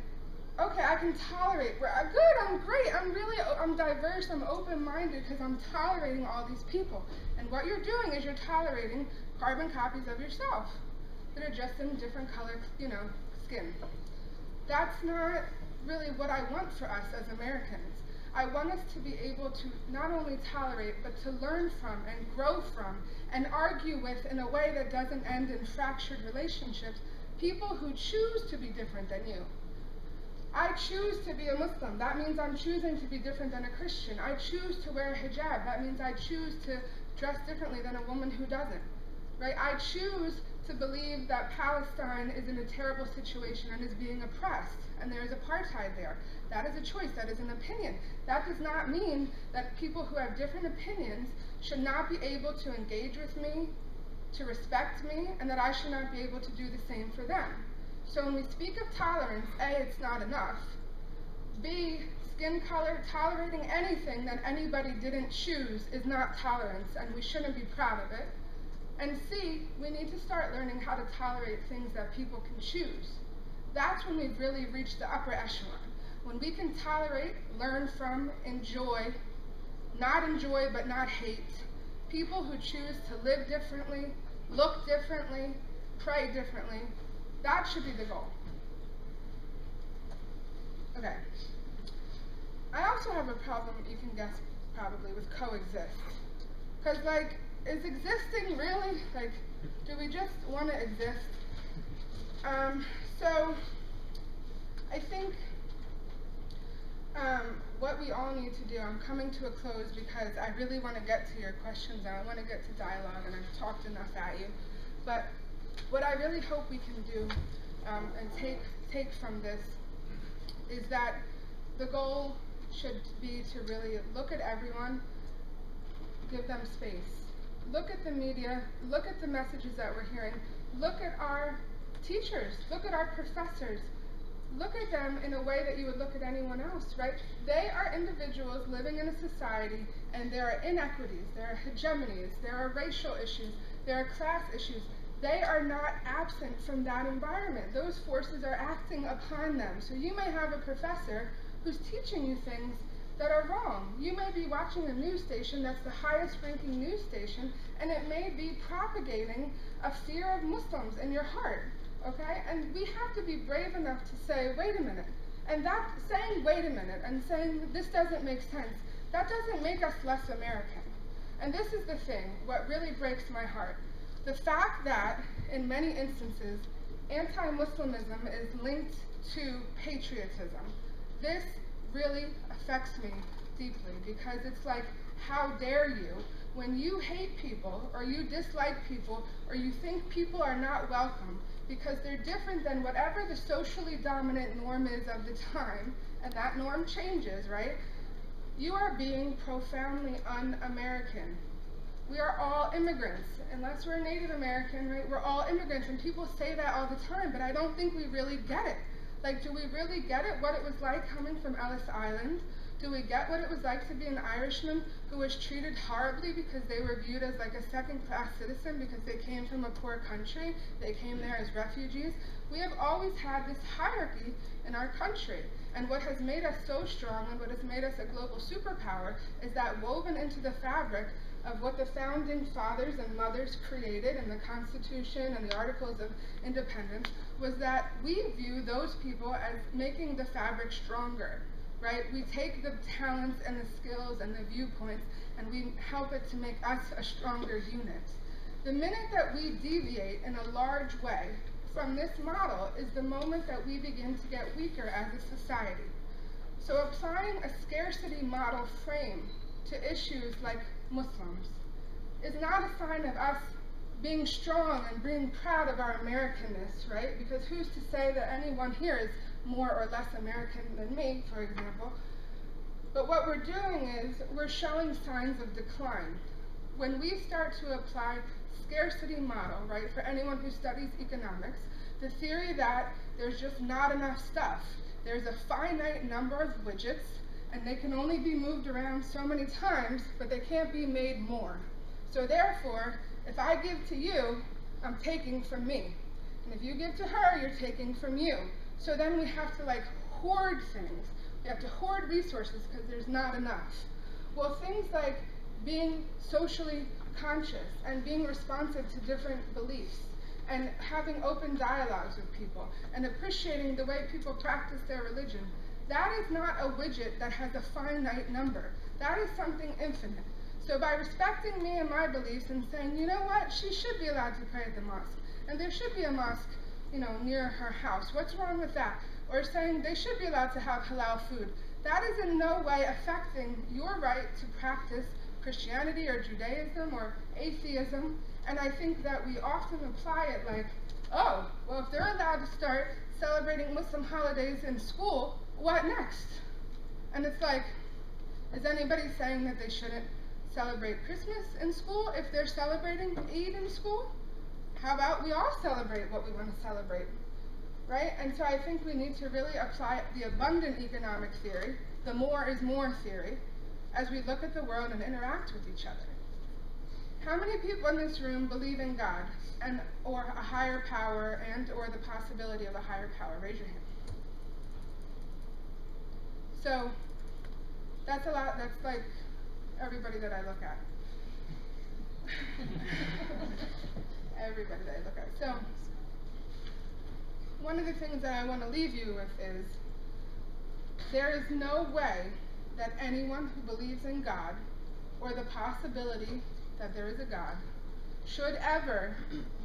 okay, I can tolerate, good, I'm great, I'm diverse, I'm open-minded because I'm tolerating all these people. And what you're doing is you're tolerating carbon copies of yourself that are just in different colored, skin. That's not really what I want for us as Americans. I want us to be able to not only tolerate, but to learn from and grow from and argue with in a way that doesn't end in fractured relationships, people who choose to be different than you. I choose to be a Muslim. That means I'm choosing to be different than a Christian. I choose to wear hijab. That means I choose to dress differently than a woman who doesn't. Right? I choose to believe that Palestine is in a terrible situation and is being oppressed, and there is apartheid there. That is a choice. That is an opinion. That does not mean that people who have different opinions should not be able to engage with me, to respect me, and that I should not be able to do the same for them. So when we speak of tolerance, A, it's not enough. B, skin color, tolerating anything that anybody didn't choose is not tolerance, and we shouldn't be proud of it. And C, we need to start learning how to tolerate things that people can choose. That's when we've really reached the upper echelon. When we can tolerate, learn from, enjoy not enjoy but not hate, people who choose to live differently, look differently, pray differently. That should be the goal. Okay. I also have a problem, you can guess probably, with coexist. Because, like, is existing really, like, do we just want to exist? So, I think what we all need to do, I'm coming to a close because I really want to get to your questions and I want to get to dialogue, and I've talked enough at you. But what I really hope we can do and take from this is that the goal should be to really look at everyone, give them space. Look at the media, look at the messages that we're hearing, look at our teachers, look at our professors, look at them in a way that you would look at anyone else, right? They are individuals living in a society, and there are inequities, there are hegemonies, there are racial issues, there are class issues. They are not absent from that environment. Those forces are acting upon them. So you may have a professor who's teaching you things that are wrong. You may be watching a news station that's the highest ranking news station, and it may be propagating a fear of Muslims in your heart, okay? And we have to be brave enough to say, wait a minute. And that saying, wait a minute, and saying this doesn't make sense, that doesn't make us less American. And this is the thing, what really breaks my heart. The fact that, in many instances, anti-Muslimism is linked to patriotism. This really affects me deeply, because it's like, how dare you, when you hate people, or you dislike people, or you think people are not welcome, because they're different than whatever the socially dominant norm is of the time, and that norm changes, right? You are being profoundly un-American. We are all immigrants, unless we're Native American, right? We're all immigrants, and people say that all the time, but I don't think we really get it. Like, do we really get it, what it was like coming from Ellis Island? Do we get what it was like to be an Irishman who was treated horribly because they were viewed as like a second-class citizen because they came from a poor country, they came there as refugees? We have always had this hierarchy in our country, and what has made us so strong and what has made us a global superpower is that woven into the fabric of what the founding fathers and mothers created in the Constitution and the Articles of Independence was that we view those people as making the fabric stronger, right? We take the talents and the skills and the viewpoints and we help it to make us a stronger unit. The minute that we deviate in a large way from this model is the moment that we begin to get weaker as a society. So applying a scarcity model frame to issues like Muslims is not a sign of us being strong and being proud of our Americanness, right? Because who's to say that anyone here is more or less American than me, for example? But what we're doing is we're showing signs of decline. When we start to apply scarcity model, right, for anyone who studies economics, the theory that there's just not enough stuff. There's a finite number of widgets, and they can only be moved around so many times, but they can't be made more. So therefore, if I give to you, I'm taking from me. And if you give to her, you're taking from you. So then we have to like hoard things. We have to hoard resources because there's not enough. Well, things like being socially conscious and being responsive to different beliefs and having open dialogues with people and appreciating the way people practice their religion, that is not a widget that has a finite number. That is something infinite. So by respecting me and my beliefs and saying, you know what, she should be allowed to pray at the mosque, and there should be a mosque, you know, near her house. What's wrong with that? Or saying they should be allowed to have halal food. That is in no way affecting your right to practice Christianity or Judaism or atheism. And I think that we often apply it like, oh, well, if they're allowed to start celebrating Muslim holidays in school, what next? And it's like, is anybody saying that they shouldn't celebrate Christmas in school if they're celebrating Eid in school? How about we all celebrate what we want to celebrate, right? And so I think we need to really apply the abundant economic theory, the more is more theory, as we look at the world and interact with each other. How many people in this room believe in God and or a higher power and or the possibility of a higher power? Raise your hand. So that's a lot. That's like everybody that I look at. Everybody that I look at. So, one of the things that I want to leave you with is, there is no way that anyone who believes in God, or the possibility that there is a God, should ever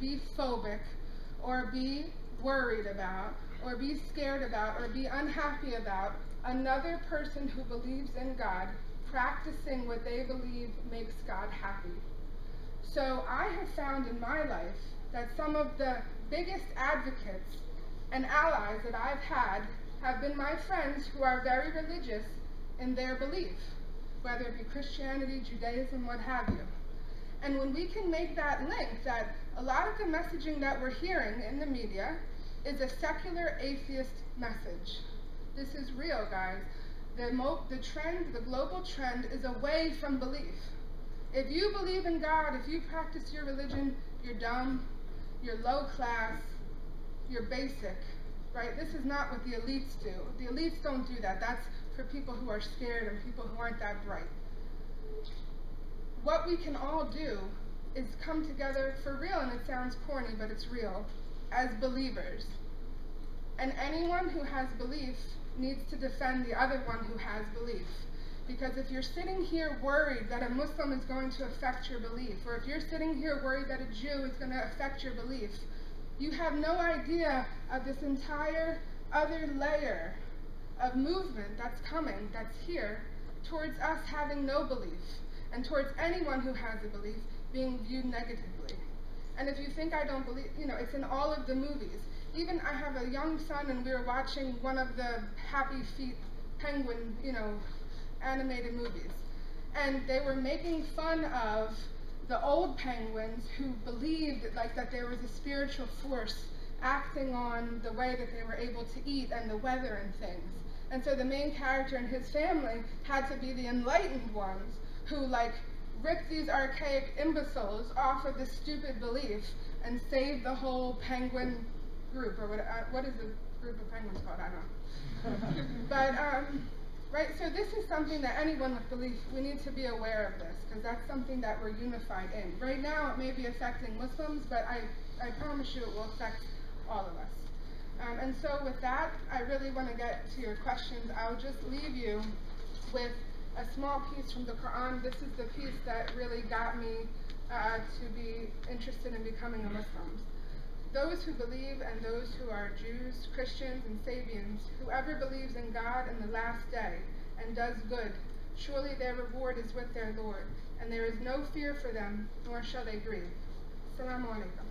be phobic, or be worried about, or be scared about, or be unhappy about another person who believes in God practicing what they believe makes God happy. So I have found in my life that some of the biggest advocates and allies that I've had have been my friends who are very religious in their belief, whether it be Christianity, Judaism, what have you. And when we can make that link, that a lot of the messaging that we're hearing in the media is a secular atheist message. This is real, guys. The trend, the global trend, is away from belief. If you believe in God, if you practice your religion, you're dumb, you're low class, you're basic, right? This is not what the elites do. The elites don't do that. That's for people who are scared and people who aren't that bright. What we can all do is come together for real, and it sounds corny, but it's real, as believers. And anyone who has belief needs to defend the other one who has belief. Because if you're sitting here worried that a Muslim is going to affect your belief, or if you're sitting here worried that a Jew is going to affect your belief, you have no idea of this entire other layer of movement that's coming, that's here, towards us having no belief, and towards anyone who has a belief being viewed negatively. And if you think I don't believe, it's in all of the movies. Even I have a young son, and we were watching one of the Happy Feet penguin, animated movies. And they were making fun of the old penguins who believed that there was a spiritual force acting on the way that they were able to eat and the weather and things. And so the main character and his family had to be the enlightened ones who ripped these archaic imbeciles off of this stupid belief and saved the whole penguin group, or what is the group of penguins called? I don't know. But right, so this is something that anyone with belief, we need to be aware of this, because that's something that we're unified in. Right now it may be affecting Muslims, but I promise you it will affect all of us. And so with that, I really want to get to your questions. I'll just leave you with a small piece from the Quran. This is the piece that really got me to be interested in becoming a Muslim. Those who believe and those who are Jews, Christians, and Sabians, whoever believes in God and the last day and does good, surely their reward is with their Lord, and there is no fear for them, nor shall they grieve. Assalamu alaikum.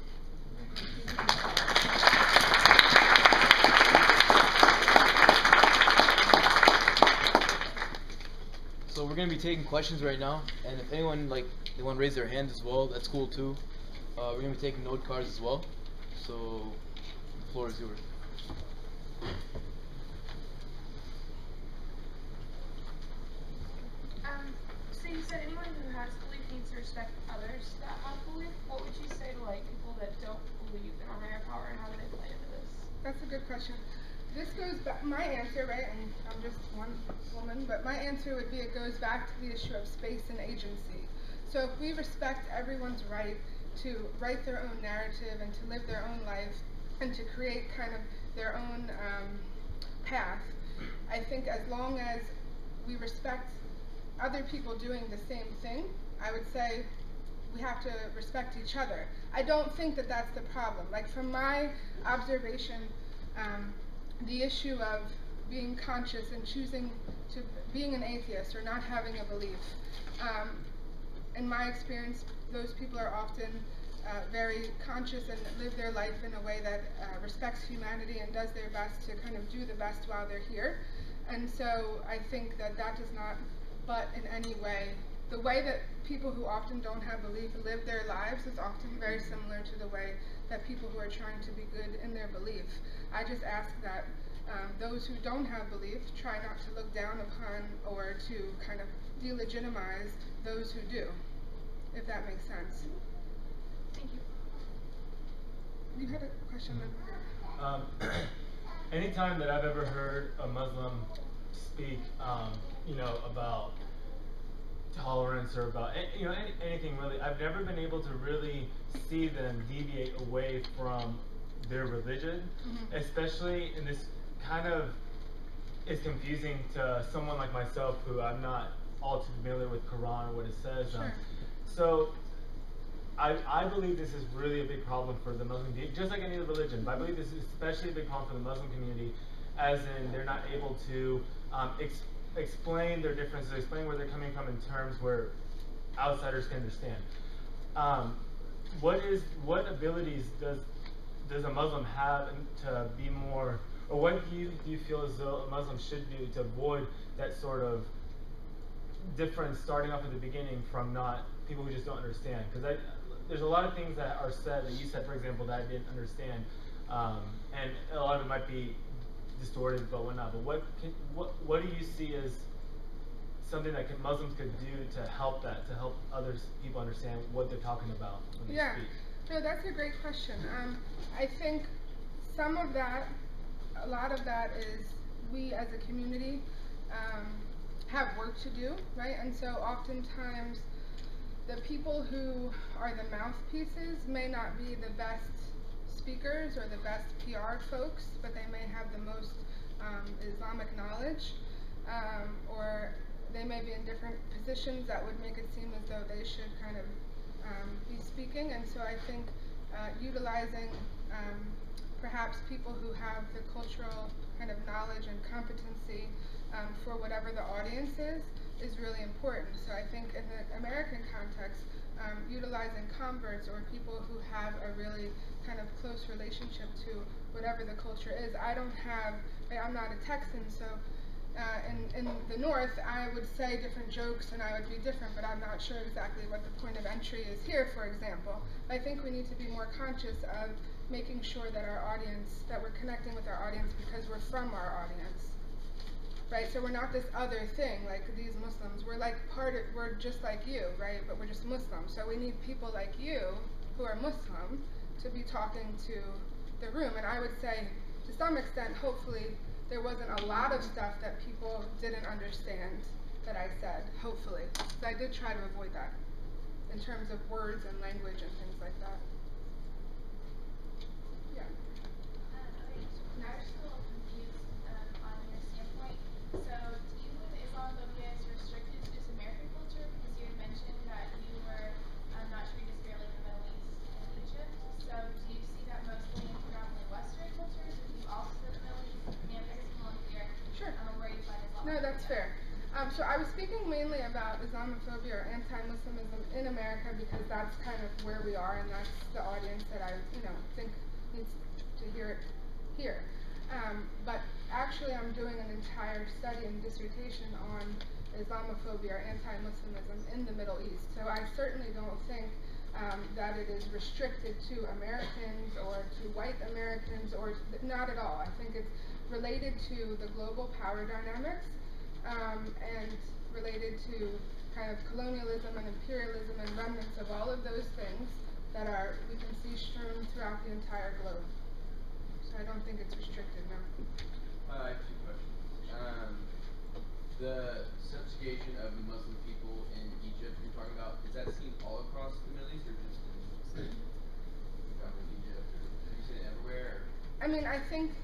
So we're going to be taking questions right now, and if anyone they want to raise their hands as well, that's cool too. We're going to be taking note cards as well. So the floor is yours. So you said anyone who has belief needs to respect others that have belief. What would you say to people that don't believe in a higher power, and how do they play into this? That's a good question. This goes back, my answer, right, and I'm just one woman, but my answer would be it goes back to the issue of space and agency. So if we respect everyone's right to write their own narrative and to live their own life and to create kind of their own path, I think as long as we respect other people doing the same thing, I would say we have to respect each other. I don't think that that's the problem. From my observation, the issue of being conscious and choosing to being an atheist or not having a belief, in my experience, those people are often very conscious and live their life in a way that respects humanity and does their best to kind of do the best while they're here. And so I think that that does not but in any way, the way that people who often don't have belief live their lives is often very similar to the way that people who are trying to be good in their belief. I just ask that those who don't have belief try not to look down upon or to kind of delegitimize those who do, if that makes sense. Thank you. You had a question over here. Anytime that I've ever heard a Muslim speak, about tolerance or about anything really. I've never been able to really see them deviate away from their religion, especially in this kind of is confusing to someone like myself who I'm not all too familiar with Quran or what it says. So I believe this is really a big problem for the Muslim community, just like any other religion. But I believe this is especially a big problem for the Muslim community, as in they're not able to explain their differences, explain where they're coming from in terms where outsiders can understand. What abilities does a Muslim have to be more, or what do you feel as though a Muslim should do to avoid that sort of difference starting off at the beginning from not people who just don't understand? Because there's a lot of things that are said that you said, for example, that I didn't understand, and a lot of it might be distorted, but whatnot. But what do you see as something that Muslims could do to help other people understand what they're talking about when they speak? No, that's a great question. I think some of that, a lot of that is we as a community have work to do, right? And so oftentimes the people who are the mouthpieces may not be the best speakers or the best PR folks, but they may have the most Islamic knowledge, or they may be in different positions that would make it seem as though they should kind of be speaking. And so I think utilizing perhaps people who have the cultural kind of knowledge and competency for whatever the audience is really important. So I think in the American context, utilizing converts or people who have a really kind of close relationship to whatever the culture is. I'm not a Texan, so in the North, I would say different jokes and I would be different, but I'm not sure exactly what the point of entry is here, for example. I think we need to be more conscious of making sure that that we're connecting with our audience because we're from our audience. Right, so we're not this other thing, like these Muslims. We're we're just like you, right? But we're just Muslims. So we need people like you, who are Muslim, to be talking to the room. And I would say, to some extent, hopefully, there wasn't a lot of stuff that people didn't understand that I said, hopefully. So I did try to avoid that, in terms of words and language and things like that. Yeah. I was just a little confused on your standpoint. So, do you believe that Islamophobia is restricted to just American culture? Because you had mentioned that you were not treated fairly in the Middle East and Egypt. So, do you see that mostly in predominantly Western cultures, or do you also see the Middle East? I mean, I guess it's more clear where you find Islamophobia. No, that's fair. So I was speaking mainly about Islamophobia or anti-Muslimism in America because that's kind of where we are, and that's the audience that I think needs to hear it here. But actually, I'm doing an entire study and dissertation on Islamophobia or anti-Muslimism in the Middle East. So I certainly don't think that it is restricted to Americans or to white Americans, or not at all. I think it's related to the global power dynamics and related to kind of colonialism and imperialism and remnants of all of those things that we can see strewn throughout the entire globe. So I don't think it's restricted, no. I have two questions. The subjugation of Muslim people in Egypt you're talking about, is that seen all across the Middle East or just in Egypt? Or have you seen it everywhere? I mean, I think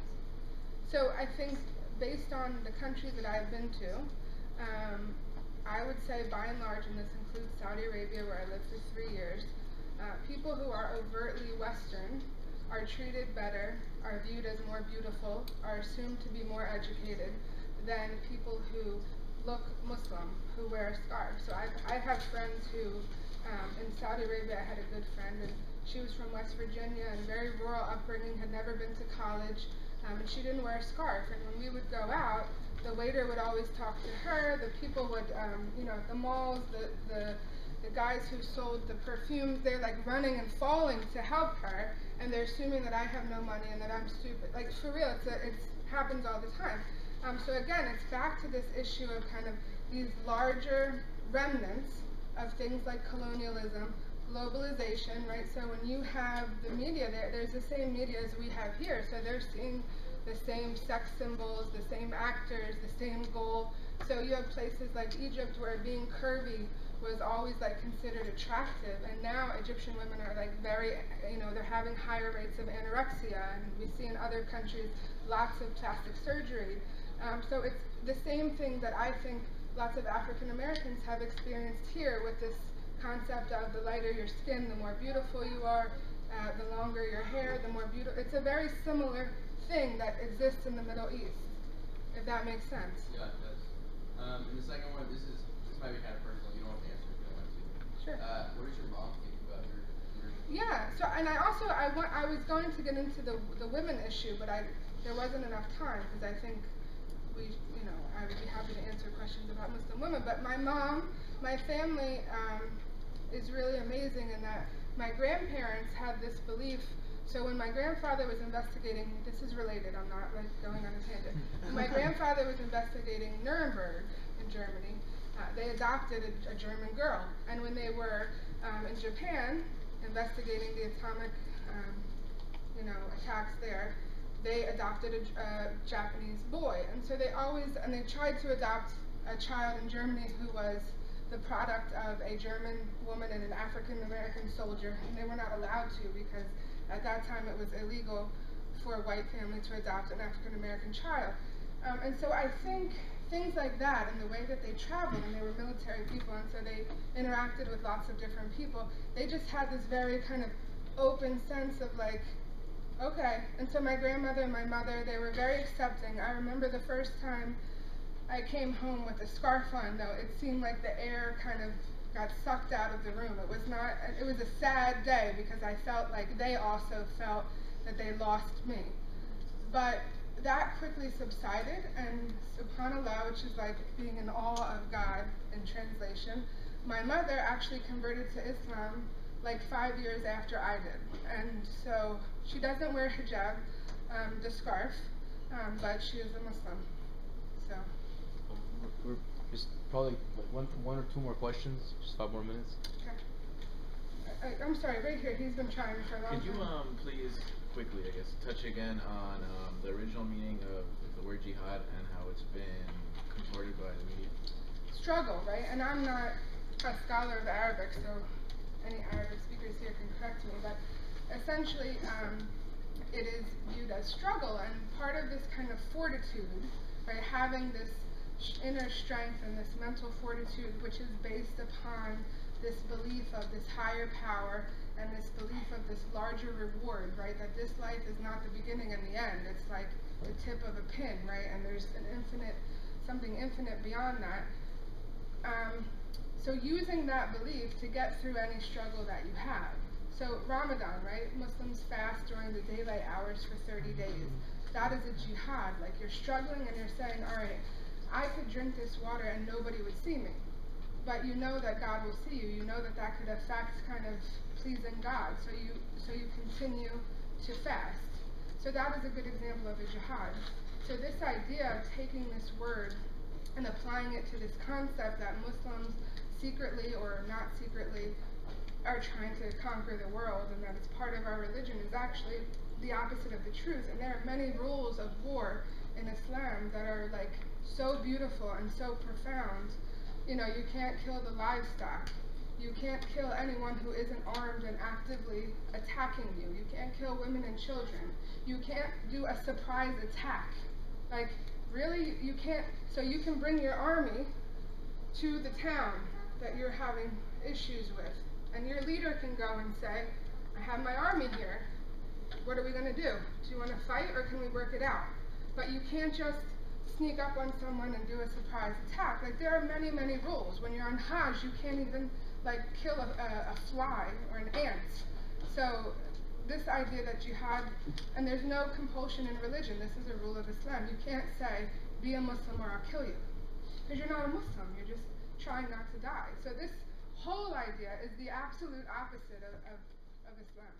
based on the countries that I've been to, I would say by and large, and this includes Saudi Arabia where I lived for 3 years, people who are overtly Western are treated better, are viewed as more beautiful, are assumed to be more educated than people who look Muslim, who wear a scarf. So I have friends who, in Saudi Arabia, I had a good friend, and she was from West Virginia and very rural upbringing, had never been to college, and she didn't wear a scarf. And when we would go out, the waiter would always talk to her, the people would, at the malls, the guys who sold the perfumes, they're like running and falling to help her, and they're assuming that I have no money and that I'm stupid. Like, for real, it happens all the time. So again, it's back to this issue of kind of these larger remnants of things like colonialism, globalization, right? So when you have the media there's the same media as we have here, so they're seeing the same sex symbols, the same actors, the same goal. So you have places like Egypt where being curvy was always like considered attractive, and now Egyptian women are like very, they're having higher rates of anorexia, and we see in other countries lots of plastic surgery. So it's the same thing that I think lots of African Americans have experienced here with this concept of the lighter your skin, the more beautiful you are, the longer your hair, the more beautiful. It's a very similar thing that exists in the Middle East, if that makes sense. Yeah, it does. And the second one, this might be kind of personal. You don't have to answer if you don't want to. Sure. What does your mom think about your Yeah. So, and I was going to get into the women issue, but there wasn't enough time because I think I would be happy to answer questions about Muslim women. But my family is really amazing in that my grandparents had this belief. So when my grandfather was investigating, this is related, I'm not like going on a tangent. When my grandfather was investigating Nuremberg in Germany, they adopted a German girl. And when they were in Japan investigating the atomic attacks there, they adopted a Japanese boy. And so they tried to adopt a child in Germany who was the product of a German woman and an African American soldier, and they were not allowed to because at that time it was illegal for a white family to adopt an African American child. And so I think things like that, and the way that they traveled, and they were military people, and so they interacted with lots of different people, they just had this very kind of open sense of like, okay. And so my grandmother and my mother, they were very accepting. I remember the first time I came home with a scarf on, though, it seemed like the air kind of got sucked out of the room. It was a sad day because I felt like they also felt that they lost me. But that quickly subsided, and subhanAllah, which is like being in awe of God in translation, my mother actually converted to Islam like 5 years after I did. And so she doesn't wear hijab, the scarf, but she is a Muslim. So. We're just probably one or two more questions, just 5 more minutes. Okay. I'm sorry, right here, he's been trying for a long time. Could you please quickly, I guess, touch again on the original meaning of the word jihad and how it's been contorted by the media? Struggle, right? And I'm not a scholar of Arabic, so any Arabic speakers here can correct me, but essentially it is viewed as struggle, and part of this kind of fortitude, right, having this inner strength and this mental fortitude, which is based upon this belief of this higher power and this belief of this larger reward, right, that this life is not the beginning and the end, it's like the tip of a pin, right, and there's something infinite beyond that. So using that belief to get through any struggle that you have. So Ramadan, right, Muslims fast during the daylight hours for 30 days. That is a jihad, like you're struggling and you're saying, all right, I could drink this water and nobody would see me. But you know that God will see you. You know that that could affect kind of pleasing God. So you continue to fast. So that is a good example of a jihad. So this idea of taking this word and applying it to this concept that Muslims secretly or not secretly are trying to conquer the world and that it's part of our religion is actually the opposite of the truth. And there are many rules of war in Islam that are like so beautiful and so profound. You can't kill the livestock. You can't kill anyone who isn't armed and actively attacking you. You can't kill women and children. You can't do a surprise attack. Like, really, you can't. So you can bring your army to the town that you're having issues with, and your leader can go and say, I have my army here. What are we going to do? Do you want to fight or can we work it out? But you can't just sneak up on someone and do a surprise attack. Like, there are many, many rules. When you're on Hajj, you can't even like kill a fly or an ant. So this idea that jihad, and there's no compulsion in religion. This is a rule of Islam. You can't say, be a Muslim or I'll kill you. Because you're not a Muslim. You're just trying not to die. So this whole idea is the absolute opposite of Islam.